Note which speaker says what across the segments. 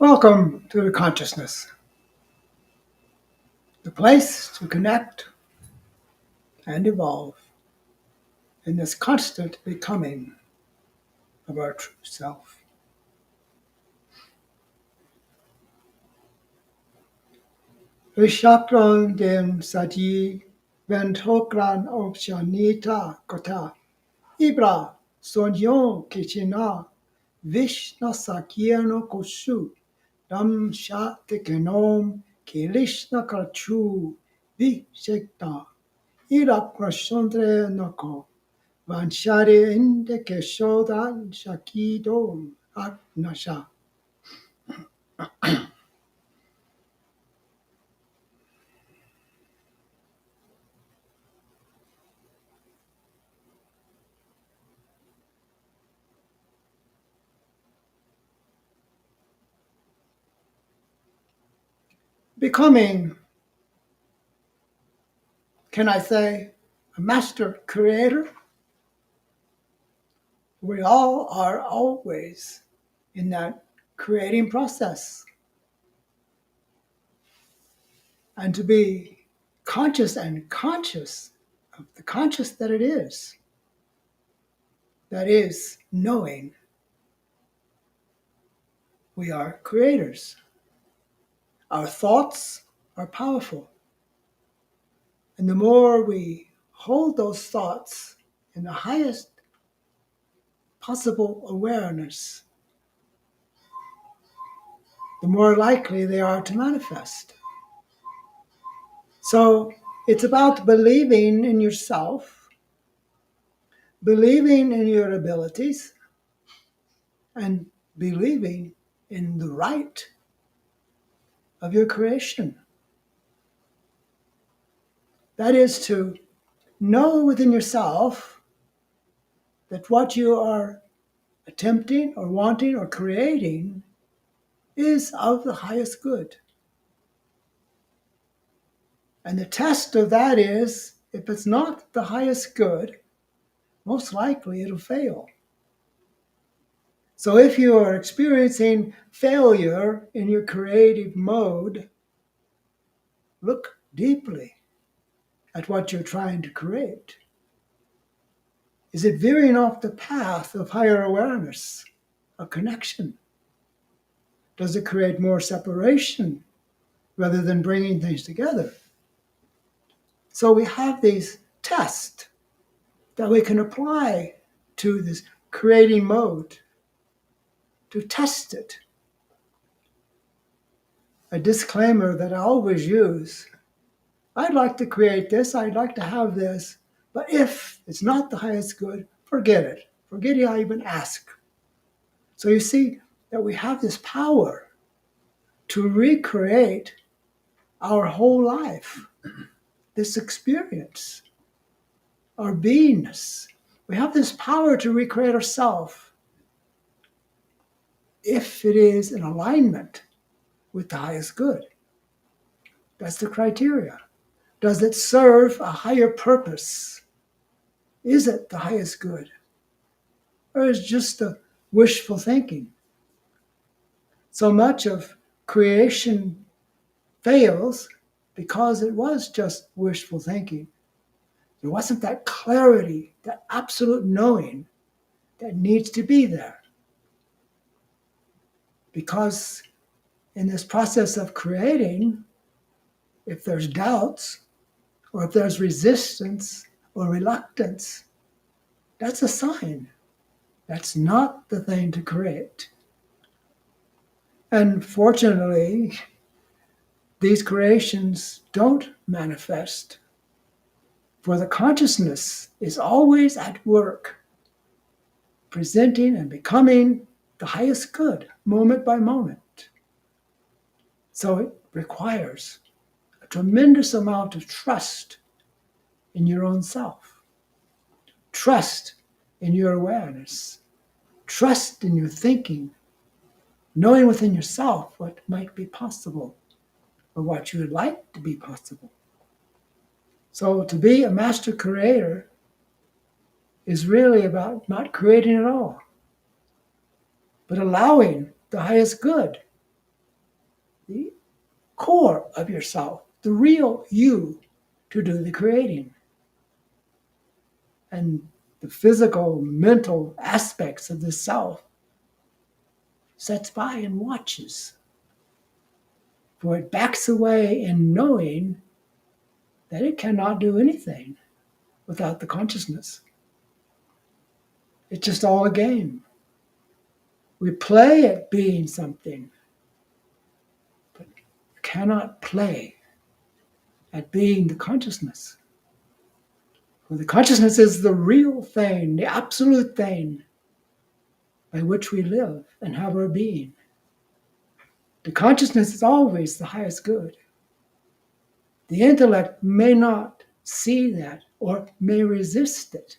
Speaker 1: Welcome to the consciousness, the place to connect and evolve in this constant becoming of our true self. Vishakran dem sati ventokran opshanita kota ibra sonyon kichina vishna sakiano koshu dam sha tekenom kilishna karchu vishekta irak prashondre noko Vanshare inde keshodan shakidom aknasha. Becoming, can I say, a master creator? We all are always in that creating process. And to be conscious and conscious of the conscious that is knowing we are creators. Our thoughts are powerful. And the more we hold those thoughts in the highest possible awareness, the more likely they are to manifest. So it's about believing in yourself, believing in your abilities, and believing in the right of your creation. That is to know within yourself that what you are attempting or wanting or creating is of the highest good. And the test of that is, if it's not the highest good, most likely it'll fail. So if you are experiencing failure in your creative mode, look deeply at what you're trying to create. Is it veering off the path of higher awareness, of connection? Does it create more separation rather than bringing things together? So we have these tests that we can apply to this creating mode to test it. A disclaimer that I always use: I'd like to create this, I'd like to have this, but if it's not the highest good, forget it. Forget it, I even ask. So you see that we have this power to recreate our whole life, this experience, our beingness. We have this power to recreate ourselves if it is in alignment with the highest good. That's the criteria. Does it serve a higher purpose? Is it the highest good? Or is it just the wishful thinking? So much of creation fails because it was just wishful thinking. There wasn't that clarity, that absolute knowing that needs to be there. Because in this process of creating, if there's doubts, or if there's resistance or reluctance, that's a sign. That's not the thing to create. And fortunately, these creations don't manifest, for the consciousness is always at work, presenting and becoming the highest good, moment by moment. So it requires a tremendous amount of trust in your own self, trust in your awareness, trust in your thinking, knowing within yourself what might be possible or what you would like to be possible. So to be a master creator is really about not creating at all, but allowing the highest good core of yourself, the real you, to do the creating. And the physical, mental aspects of the self sits by and watches. For it backs away in knowing that it cannot do anything without the consciousness. It's just all a game. We play at being something, but you cannot play at being the consciousness. For the consciousness is the real thing, the absolute thing by which we live and have our being. The consciousness is always the highest good. The intellect may not see that or may resist it.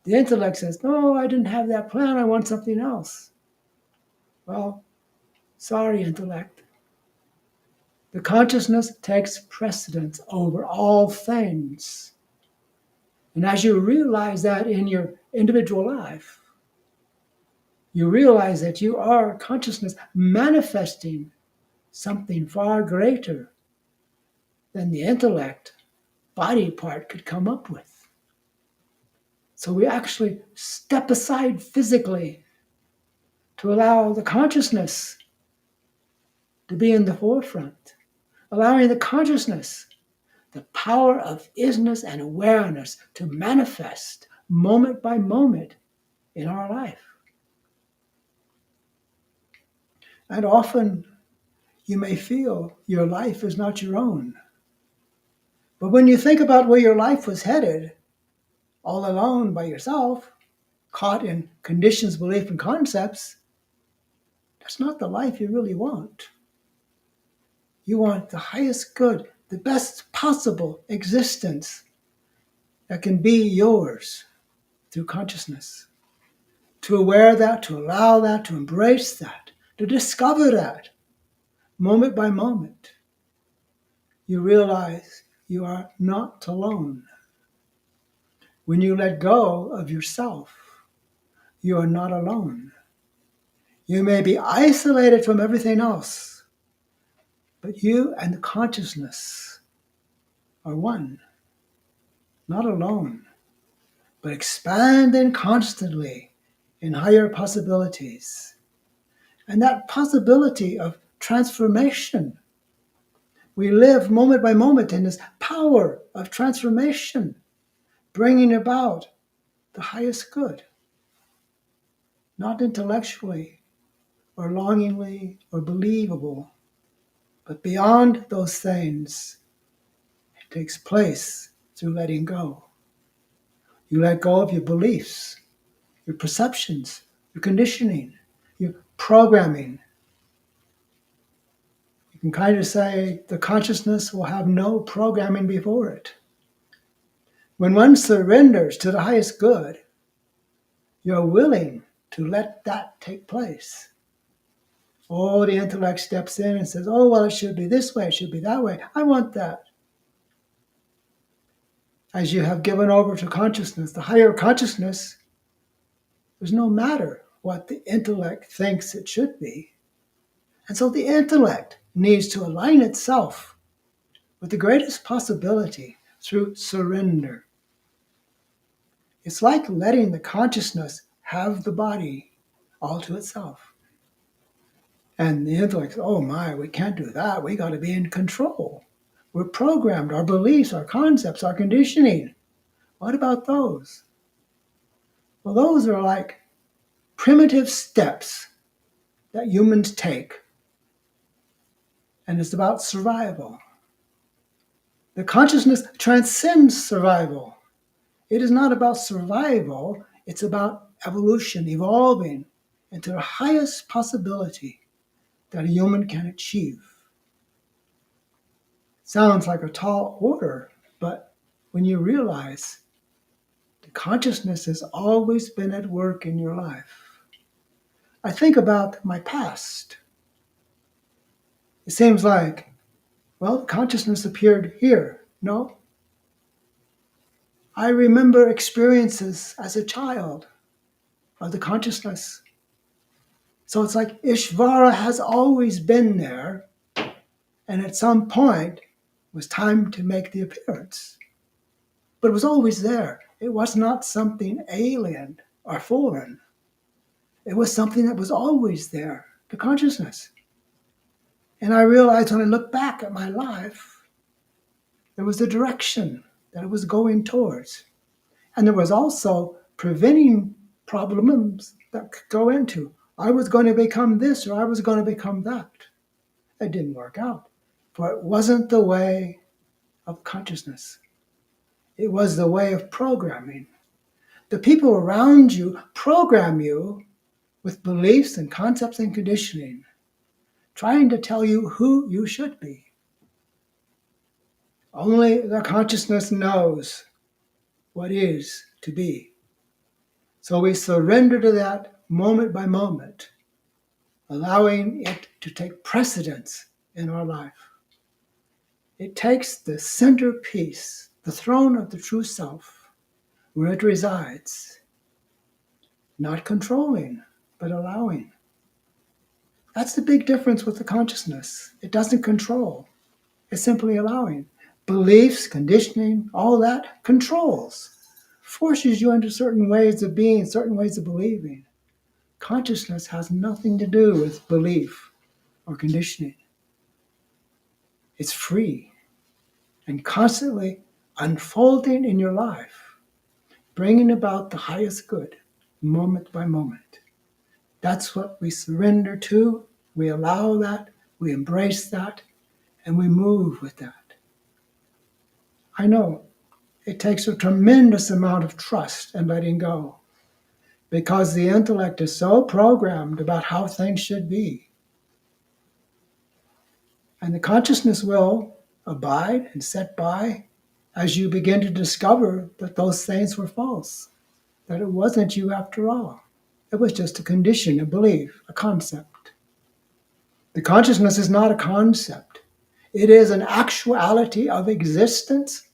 Speaker 1: The intellect says, no, I didn't have that plan, I want something else. Well, sorry, intellect. The consciousness takes precedence over all things. And as you realize that in your individual life, you realize that you are consciousness manifesting something far greater than the intellect body part could come up with. So we actually step aside physically to allow the consciousness to be in the forefront, allowing the consciousness, the power of isness and awareness to manifest moment by moment in our life. And often you may feel your life is not your own. But when you think about where your life was headed, all alone by yourself, caught in conditions, belief, and concepts, that's not the life you really want. You want the highest good, the best possible existence that can be yours through consciousness. To aware that, to allow that, to embrace that, to discover that, moment by moment, you realize you are not alone. When you let go of yourself, you are not alone. You may be isolated from everything else, but you and the consciousness are one, not alone, but expanding constantly in higher possibilities. And that possibility of transformation, we live moment by moment in this power of transformation, bringing about the highest good, not intellectually or longingly or believable, but beyond those things, it takes place through letting go. You let go of your beliefs, your perceptions, your conditioning, your programming. You can kind of say the consciousness will have no programming before it. When one surrenders to the highest good, you're willing to let that take place. Oh, the intellect steps in and says, oh, well, it should be this way, it should be that way. I want that. As you have given over to consciousness, the higher consciousness, there's no matter what the intellect thinks it should be. And so the intellect needs to align itself with the greatest possibility through surrender. It's like letting the consciousness have the body all to itself. And the intellect, oh my, we can't do that. We got to be in control. We're programmed, our beliefs, our concepts, our conditioning. What about those? Well, those are like primitive steps that humans take. And it's about survival. The consciousness transcends survival. It is not about survival, it's about evolution, evolving into the highest possibility that a human can achieve. Sounds like a tall order, but when you realize the consciousness has always been at work in your life. I think about my past. It seems like, well, the consciousness appeared here. No. I remember experiences as a child of the consciousness. So it's like Ishvara has always been there, And at some point, it was time to make the appearance. But it was always there. It was not something alien or foreign. It was something that was always there, the consciousness. And I realized when I look back at my life, there was a direction that it was going towards. And there was also preventing problems that could go into. I was going to become this or I was going to become that. It didn't work out. For it wasn't the way of consciousness. It was the way of programming. The people around you program you with beliefs and concepts and conditioning, trying to tell you who you should be. Only the consciousness knows what is to be. So we surrender to that moment by moment, allowing it to take precedence in our life. It takes the centerpiece, the throne of the true self, where it resides, not controlling, but allowing. That's the big difference with the consciousness. It doesn't control. It's simply allowing. Beliefs, conditioning, all that controls, forces you into certain ways of being, certain ways of believing. Consciousness has nothing to do with belief or conditioning. It's free and constantly unfolding in your life, bringing about the highest good, moment by moment. That's what we surrender to. We allow that, we embrace that, and we move with that. I know it takes a tremendous amount of trust and letting go, because the intellect is so programmed about how things should be. And the consciousness will abide and set by as you begin to discover that those things were false, that it wasn't you after all. It was just a condition, a belief, a concept. The consciousness is not a concept. It is an actuality of existence,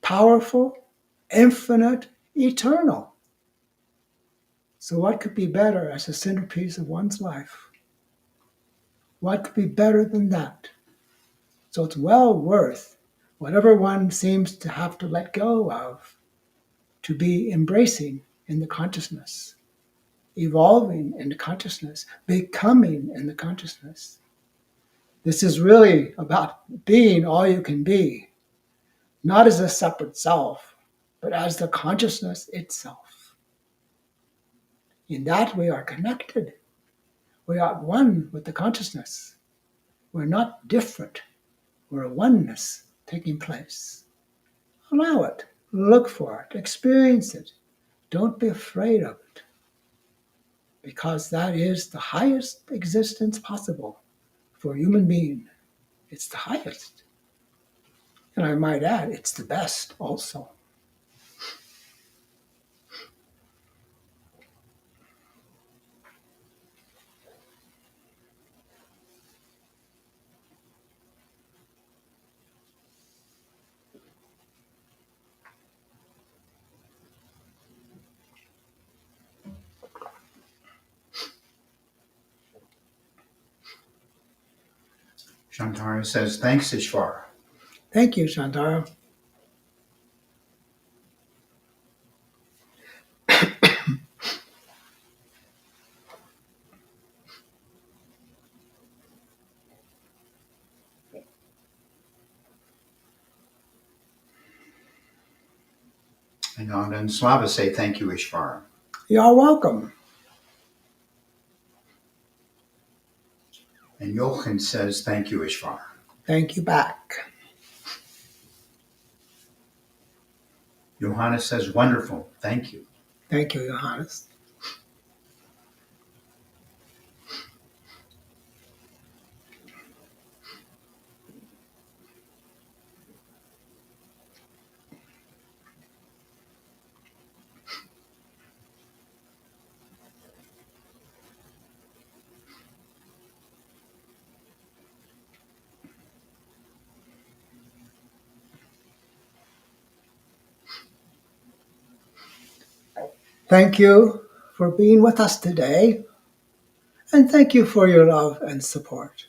Speaker 1: powerful, infinite, eternal. So what could be better as a centerpiece of one's life? What could be better than that? So it's well worth whatever one seems to have to let go of to be embracing in the consciousness, evolving in the consciousness, becoming in the consciousness. This is really about being all you can be, not as a separate self, but as the consciousness itself. In that we are connected. We are one with the consciousness. We're not different. We're a oneness taking place. Allow it. Look for it. Experience it. Don't be afraid of it. Because that is the highest existence possible for a human being. It's the highest. And I might add, it's the best also.
Speaker 2: Shantara says, thanks, Ishvara.
Speaker 1: Thank you, Shantara.
Speaker 2: And Ananda and Slava say, thank you, Ishvara.
Speaker 1: You're welcome.
Speaker 2: And Jochen says, thank you, Ishvara.
Speaker 1: Thank you back.
Speaker 2: Johannes says, wonderful, thank you.
Speaker 1: Thank you, Johannes. Thank you for being with us today, and thank you for your love and support.